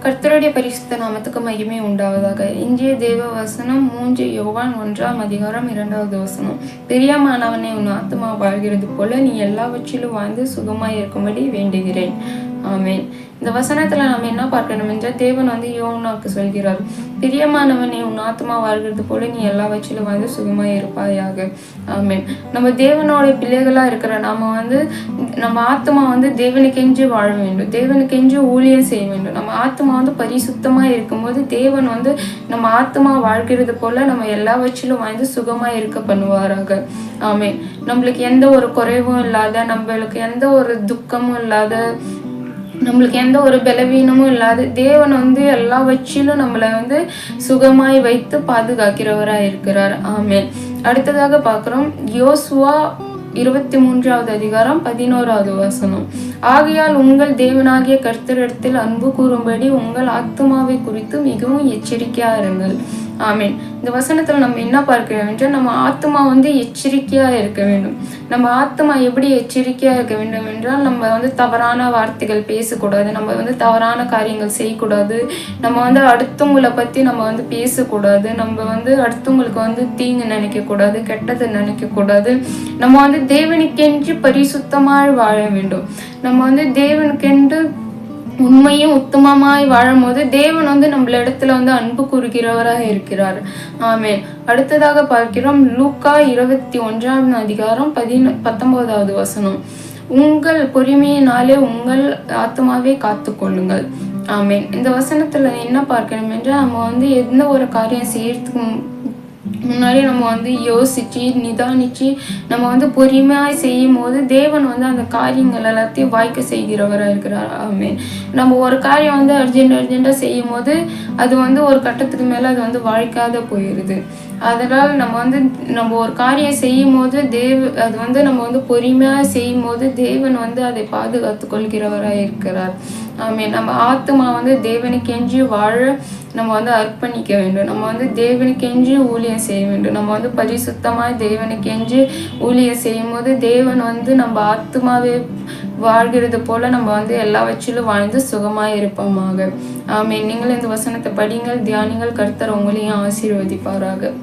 கர்த்தருடைய பரிசுத்த நாமத்துக்கு மகிமை உண்டாவதாக. இன்றைய தேவ வசனம் 3 யோவான் 1:2 வசனம். பிரியமானவனே, உன் ஆத்துமா வாழ்கிறது போல நீ எல்லாவற்றிலும் வாழ்ந்து சுகமாய் இருக்கும்படி வேண்டுகிறேன். ஆமேன். இந்த வசனத்துல நம்ம என்ன பார்க்கணும் என்றால், தேவன் யோனாக்கு சொல்கிறார், பிரியமானவனே, உன் ஆத்மா வாழ்கிறது போல நீ எல்லாவற்றிலும் வாழ்ந்து சுகமாய் இருப்பாயாக. ஆமேன். நம்ம தேவனோட பிள்ளைகளா இருக்கிற நம்ம ஆத்மா தேவனுக்கென்று வாழ வேண்டும், தேவனுக்கென்று ஊழியம் செய்ய வேண்டும். நம்ம ஆத்மா பரிசுத்தமா இருக்கும்போது தேவன் நம்ம ஆத்மா வாழ்கிறது போல நம்ம எல்லாவற்றிலும் வாழ்ந்து சுகமா இருக்க பண்ணுவாராக. ஆமேன். நம்மளுக்கு எந்த ஒரு குறைவும் இல்லாத, நம்மளுக்கு எந்த ஒரு துக்கமும் இல்லாத, நம்மளுக்கு எந்த ஒரு பலவீனமும் இல்லாத தேவன் எல்லாவற்றிலும் நம்மளை சுகமாய் வைத்து பாதுகாக்கிறவராக இருக்கிறார். ஆமேன். அடுத்ததாக பார்க்கிறோம், யோசுவா 23:11 வசனம். ஆகையால் உங்கள் தேவனாகிய கர்த்தரிடத்தில் அன்பு கூறும்படி உங்கள் ஆத்துமாவை குறித்து மிகவும் எச்சரிக்கையா இருங்கள். ஆமேன். இந்த வசனத்துல நம்ம என்ன பார்க்கிறோம் என்றால், நம்ம ஆத்மா எச்சரிக்கையா இருக்க வேண்டும். நம்ம ஆத்மா எப்படி எச்சரிக்கையா இருக்க வேண்டும் என்றால், நம்ம தவறான வார்த்தைகள் பேசக்கூடாது, நம்ம தவறான காரியங்கள் செய்யக்கூடாது, நம்ம அடுத்தவங்களை பத்தி நம்ம பேசக்கூடாது, நம்ம அடுத்தவங்களுக்கு தீங்கு நினைக்க கூடாது, கெட்டது நினைக்க கூடாது. நம்ம தேவனுக்கென்று பரிசுத்தமாய் வாழ வேண்டும். நம்ம தேவனுக்கென்று உண்மையும் உத்தமமாய் வாழும் போது தேவன் நம்மள இடத்துல அன்பு கூறுகிறவராக இருக்கிறார். ஆமேன். அடுத்ததாக பார்க்கிறோம், லூக்கா 21:19 வசனம். உங்கள் பொறுமையினாலே உங்கள் ஆத்மாவை காத்து கொள்ளுங்கள். ஆமேன். இந்த வசனத்துல என்ன பார்க்கணும் என்றால், நம்ம எந்த ஒரு காரியம் செய்யறதுக்கு முன்னாடி நம்ம யோசிச்சு நிதானிச்சு நம்ம பொறுமையாய் செய்யும் போது தேவன் அந்த காரியங்கள் எல்லாத்தையும் வாய்க்க செய்கிறவராக இருக்கிறார். ஆமேன். நம்ம ஒரு காரியம் அர்ஜென்டா செய்யும் போது அது ஒரு கட்டத்துக்கு மேல அது வாய்க்காத போயிடுது. அதனால் நம்ம ஒரு காரியம் செய்யும் போது அது நம்ம பொறுமையா செய்யும் போது தேவன் அதை பாதுகாத்து கொள்கிறவராக இருக்கிறார். ஆமேன். நம்ம ஆத்மா தேவனுக்கென்று வாழ நம்ம அர்ப்பணிக்க வேண்டும். நம்ம தேவனுக்கென்று ஊழியம் செய்ய வேண்டும். நம்ம பரிசுத்தமாய் தேவனுக்கென்று ஊழியம் செய்யும் போது தேவன் நம்ம ஆத்மாவே வாழ்கிறது போல நம்ம எல்லாவற்றிலும் வாழ்ந்து சுகமாய் இருப்போமாக. ஆமேன். நீங்கள் இந்த வசனத்தை படிங்கள், தியானிங்கள். கர்த்தர் உங்களையும் ஆசீர்வதிப்பாராக.